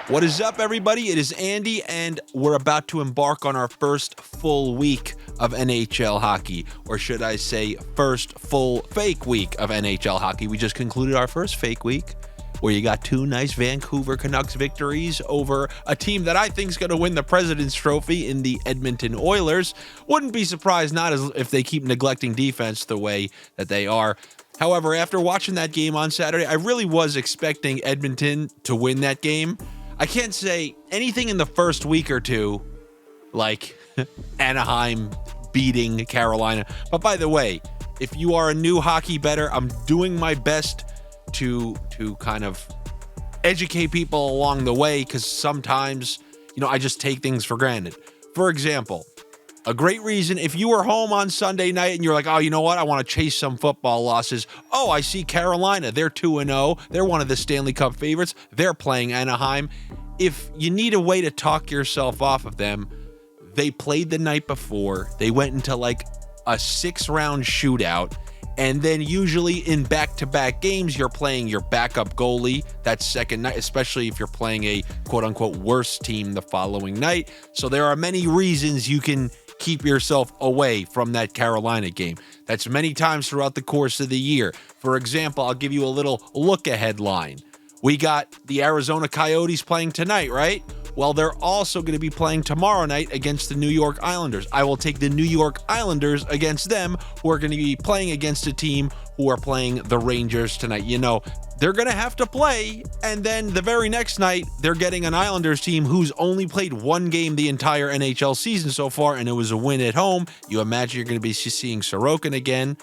What is up, everybody? It is Andy, and we're about to embark on our first full week of NHL hockey, or should I say first full fake week of NHL hockey. We just concluded our first fake week, where you got two nice Vancouver Canucks victories over a team that I think is going to win the President's Trophy in the Edmonton Oilers. Wouldn't be surprised if they keep neglecting defense the way that they are. However, after watching that game on Saturday, I really was expecting Edmonton to win that game. I can't say anything in the first week or two, like Anaheim beating Carolina. But by the way, if you are a new hockey bettor, I'm doing my best to kind of educate people along the way, because sometimes, I just take things for granted. For example, a great reason, if you were home on Sunday night and you're like, oh, you know what? I want to chase some football losses. Oh, I see Carolina. They're 2-0. They're one of the Stanley Cup favorites. They're playing Anaheim. If you need a way to talk yourself off of them, they played the night before. They went into like a 6-round shootout. And then usually in back-to-back games, you're playing your backup goalie that second night, especially if you're playing a quote-unquote worse team the following night. So there are many reasons you can keep yourself away from that Carolina game. That's many times throughout the course of the year. For example, I'll give you a little look-ahead line. We got the Arizona Coyotes playing tonight, right? Well, they're also going to be playing tomorrow night against the New York Islanders. I will take the New York Islanders against them, who are going to be playing against a team who are playing the Rangers tonight. They're going to have to play, and then the very next night, they're getting an Islanders team who's only played one game the entire NHL season so far, and it was a win at home. You imagine you're going to be seeing Sorokin again,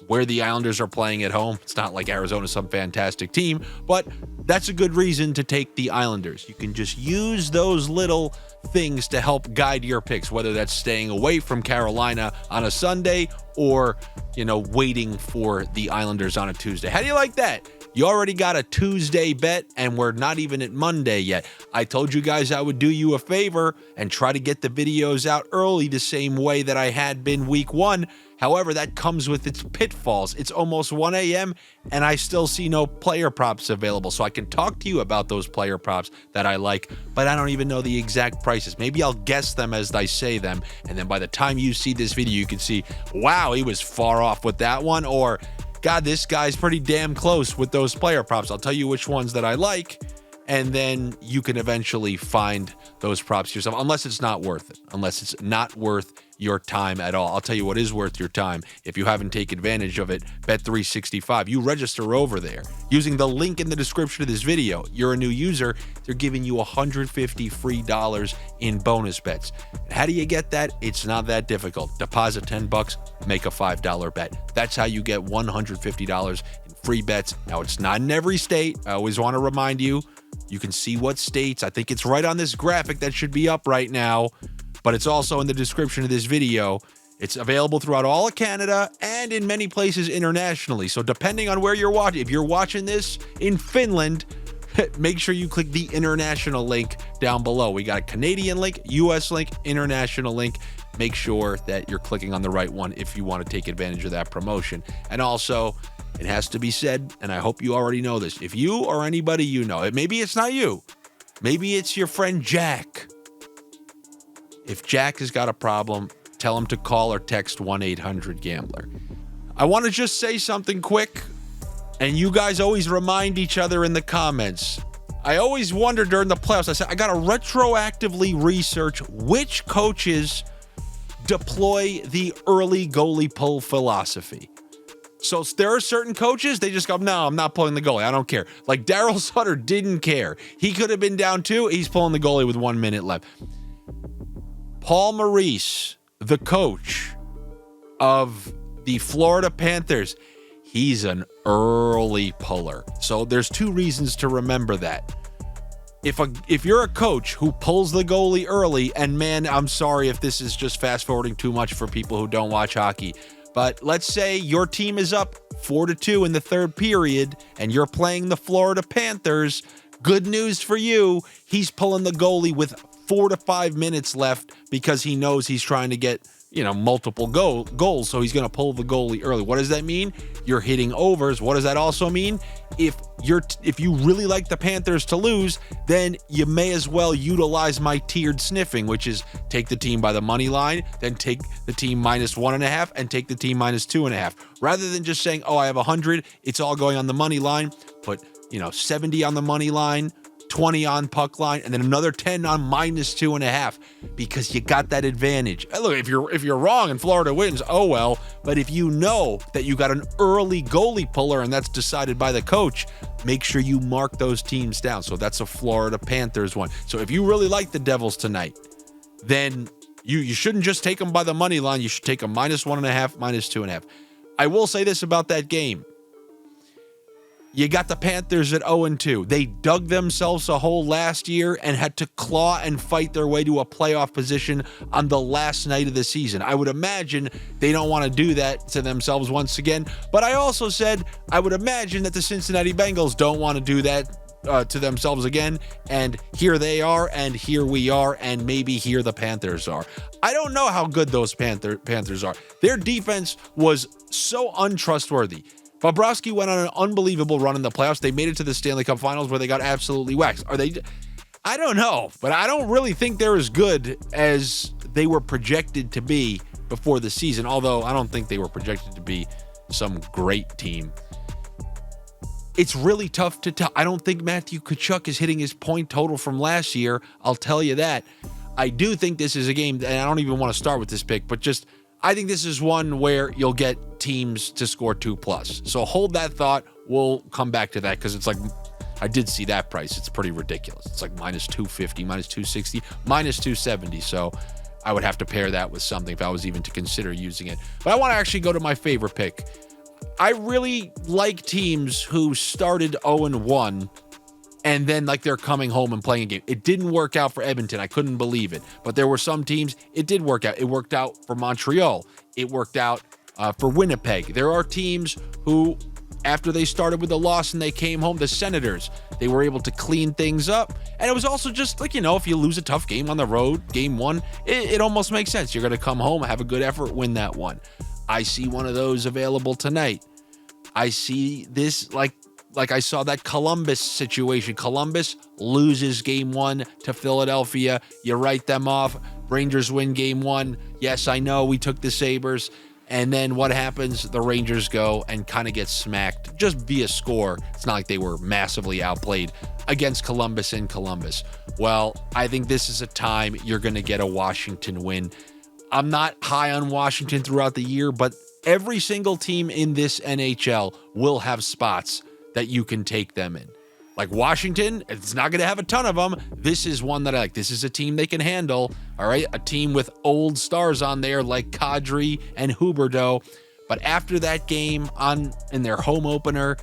where the Islanders are playing at home. It's not like Arizona's some fantastic team, but that's a good reason to take the Islanders. You can just use those little things to help guide your picks, whether that's staying away from Carolina on a Sunday or, waiting for the Islanders on a Tuesday. How do you like that? You already got a Tuesday bet, and we're not even at Monday yet. I told you guys I would do you a favor and try to get the videos out early the same way that I had been week one. However, that comes with its pitfalls. It's almost 1 a.m. and I still see no player props available. So I can talk to you about those player props that I like, but I don't even know the exact prices. Maybe I'll guess them as I say them. And then by the time you see this video, you can see, wow, he was far off with that one. Or, God, this guy's pretty damn close with those player props. I'll tell you which ones that I like, and then you can eventually find those props yourself, unless it's not worth it, unless it's not worth your time at all. I'll tell you what is worth your time. If you haven't taken advantage of it, Bet365. You register over there using the link in the description of this video. You're a new user. They're giving you $150 free in bonus bets. How do you get that? It's not that difficult. Deposit $10, make a $5 bet. That's how you get $150 in free bets. Now, it's not in every state. I always want to remind you, you can see what states. I think it's right on this graphic that should be up right now, but it's also in the description of this video. It's available throughout all of Canada and in many places internationally. So depending on where you're watching, if you're watching this in Finland, make sure you click the international link down below. We got a Canadian link, US link, international link. Make sure that you're clicking on the right one if you want to take advantage of that promotion. And also, it has to be said, and I hope you already know this, if you or anybody you know, maybe it's not you, maybe it's your friend Jack. If Jack has got a problem, tell him to call or text 1-800-GAMBLER. I want to just say something quick, and you guys always remind each other in the comments. I always wonder during the playoffs, I said, I got to retroactively research which coaches deploy the early goalie pull philosophy. So there are certain coaches, they just go, no, I'm not pulling the goalie. I don't care. Like Daryl Sutter didn't care. He could have been down 2. He's pulling the goalie with 1 minute left. Paul Maurice, the coach of the Florida Panthers, he's an early puller. So there's 2 reasons to remember that. If you're a coach who pulls the goalie early, and man, I'm sorry if this is just fast forwarding too much for people who don't watch hockey, but let's say your team is up 4-2 in the third period and you're playing the Florida Panthers. Good news for you. He's pulling the goalie with 4 to 5 minutes left because he knows he's trying to get multiple goals, so he's going to pull the goalie early. What does that mean? You're hitting overs. What does that also mean? If you really like the Panthers to lose, then you may as well utilize my tiered sniffing, which is take the team by the money line, then take the team -1.5, and take the team -2.5. Rather than just saying, oh, I have 100, it's all going on the money line. Put 70 on the money line, 20 on puck line, and then another 10 on -2.5, because you got that advantage. And look, if you're wrong and Florida wins, oh well. But if you know that you got an early goalie puller and that's decided by the coach, make sure you mark those teams down. So that's a Florida Panthers one. So if you really like the Devils tonight, then you shouldn't just take them by the money line. You should take them -1.5, -2.5. I will say this about that game. You got the Panthers at 0-2. They dug themselves a hole last year and had to claw and fight their way to a playoff position on the last night of the season. I would imagine they don't want to do that to themselves once again. But I also said I would imagine that the Cincinnati Bengals don't want to do that to themselves again. And here they are, and here we are, and maybe here the Panthers are. I don't know how good those Panthers are. Their defense was so untrustworthy. Bobrovsky went on an unbelievable run in the playoffs. They made it to the Stanley Cup Finals where they got absolutely waxed. Are they? I don't know, but I don't really think they're as good as they were projected to be before the season, although I don't think they were projected to be some great team. It's really tough to tell. I don't think Matthew Tkachuk is hitting his point total from last year. I'll tell you that. I do think this is a game, and I don't even want to start with this pick, but just I think this is one where you'll get teams to score 2+. So hold that thought. We'll come back to that because it's like, I did see that price. It's pretty ridiculous. It's like -250, -260, -270. So I would have to pair that with something if I was even to consider using it. But I want to actually go to my favorite pick. I really like teams who started 0-1 and then like they're coming home and playing a game. It didn't work out for Edmonton. I couldn't believe it. But there were some teams it did work out. It worked out for Montreal. It worked out for Winnipeg. There are teams who, after they started with a loss and they came home, the Senators, they were able to clean things up. And it was also just like, if you lose a tough game on the road, game one, it almost makes sense. You're going to come home, have a good effort, win that one. I see one of those available tonight. I see this like I saw that Columbus situation. Columbus loses game one to Philadelphia. You write them off. Rangers win game one. Yes, I know we took the Sabres. And then what happens? The Rangers go and kind of get smacked just via score. It's not like they were massively outplayed against Columbus in Columbus. Well, I think this is a time you're going to get a Washington win. I'm not high on Washington throughout the year, but every single team in this NHL will have spots that you can take them in. Like Washington, it's not going to have a ton of them. This is one that I like. This is a team they can handle. All right. A team with old stars on there like Kadri and Huberdeau. But after that game in their home opener,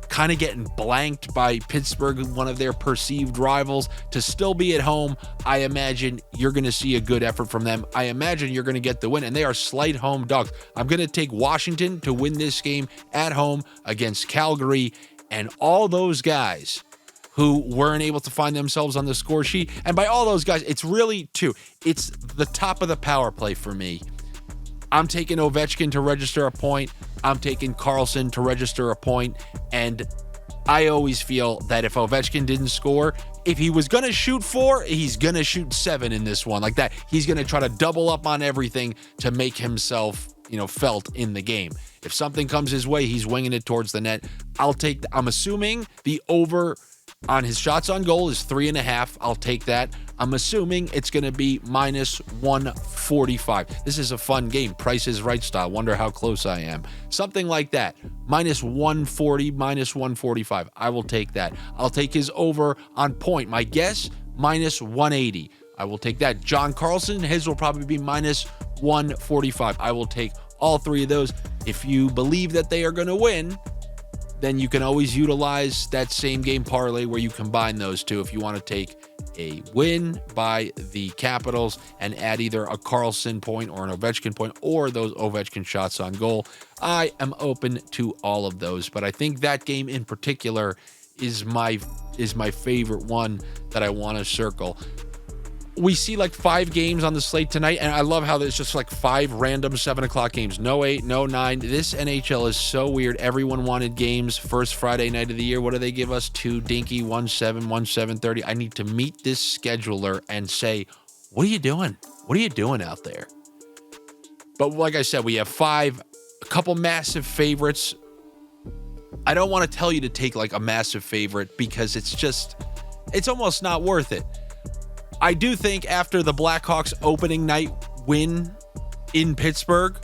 kind of getting blanked by Pittsburgh, one of their perceived rivals, to still be at home, I imagine you're going to see a good effort from them. I imagine you're going to get the win, and they are slight home dogs. I'm going to take Washington to win this game at home against Calgary. And all those guys who weren't able to find themselves on the score sheet, and by all those guys, it's really two. It's the top of the power play for me. I'm taking Ovechkin to register a point. I'm taking Karlsson to register a point. And I always feel that if Ovechkin didn't score, if he was going to shoot 4, he's going to shoot 7 in this one. Like that, he's going to try to double up on everything to make himself, felt in the game. If something comes his way, he's winging it towards the net. I'm assuming the over on his shots on goal is 3.5. I'll take that. I'm assuming it's going to be -145. This is a fun game. Price is Right style. Wonder how close I am. Something like that. -140, -145. I will take that. I'll take his over on point. My guess, -180. I will take that. John Carlson, his will probably be -145. I will take all three of those. If you believe that they are going to win, then you can always utilize that same game parlay where you combine those two if you want to take a win by the Capitals and add either a Karlsson point or an Ovechkin point or those Ovechkin shots on goal. I am open to all of those, but I think that game in particular is my favorite one that I want to circle. we see like 5 games on the slate tonight, and I love how there's just like 5 random 7 o'clock games. No 8, no 9. This NHL is so weird. Everyone wanted games first Friday night of the year. What do they give us? 2 dinky, 1-7, 1-7:30. I need to meet this scheduler and say, what are you doing? What are you doing out there? But like I said, we have 5, a couple massive favorites. I don't want to tell you to take like a massive favorite because it's almost not worth it. I do think after the Blackhawks opening night win in Pittsburgh,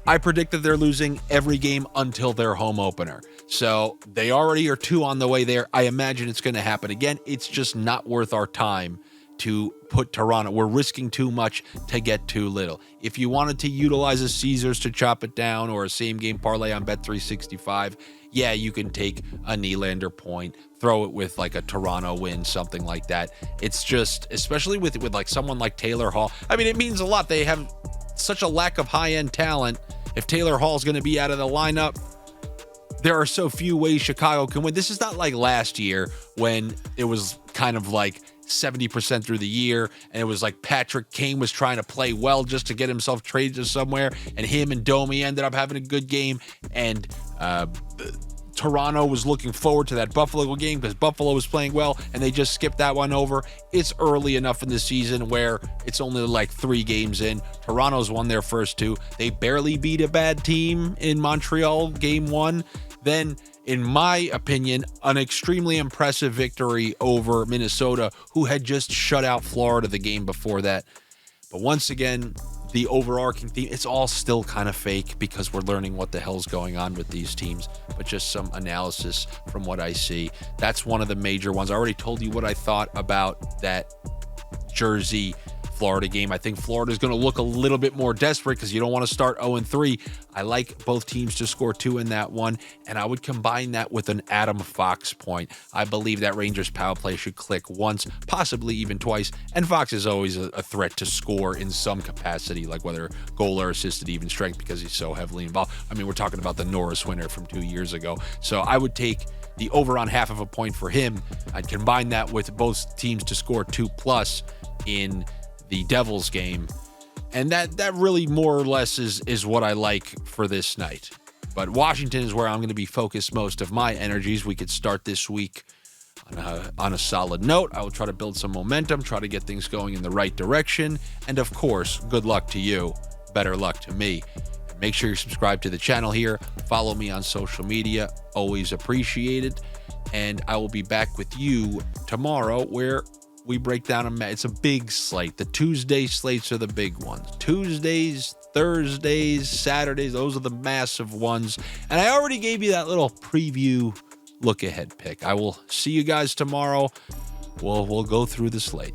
I predict that they're losing every game until their home opener. So they already are 2 on the way there. I imagine it's going to happen again. It's just not worth our time to put Toronto. We're risking too much to get too little. If you wanted to utilize a Caesars to chop it down or a same game parlay on Bet365, yeah, you can take a Nylander point, throw it with like a Toronto win, something like that. It's just, especially with like someone like Taylor Hall. I mean, it means a lot. They have such a lack of high-end talent. If Taylor Hall is going to be out of the lineup, there are so few ways Chicago can win. This is not like last year when it was kind of like 70% through the year, and it was like Patrick Kane was trying to play well just to get himself traded to somewhere, and him and Domi ended up having a good game, and Toronto was looking forward to that Buffalo game because Buffalo was playing well, and they just skipped that one over. It's early enough in the season where it's only like 3 games in. Toronto's won their first 2. They barely beat a bad team in Montreal game 1. Then, in my opinion, an extremely impressive victory over Minnesota, who had just shut out Florida the game before that. But once again, the overarching theme, it's all still kind of fake because we're learning what the hell's going on with these teams, but just some analysis from what I see. That's one of the major ones. I already told you what I thought about that Jersey Florida game. I think Florida is going to look a little bit more desperate because you don't want to start 0-3. I like both teams to score 2 in that one, and I would combine that with an Adam Fox point. I believe that Rangers power play should click once, possibly even twice, and Fox is always a threat to score in some capacity, like whether goal or assisted even strength, because he's so heavily involved. I mean, we're talking about the Norris winner from 2 years ago, so I would take the over on half of a point for him. I'd combine that with both teams to score 2+ in the Devils game, and that really more or less is what I like for this night. But Washington is where I'm going to be focused most of my energies. We could start this week on a solid note. I will try to build some momentum, try to get things going in the right direction, and of course, good luck to you, better luck to me. Make sure you're subscribed to the channel here. Follow me on social media, always appreciated, and I will be back with you tomorrow where we break down it's a big slate. The Tuesday slates are the big ones. Tuesdays, Thursdays, Saturdays, those are the massive ones. And I already gave you that little preview look ahead pick. I will see you guys tomorrow. We'll go through the slate.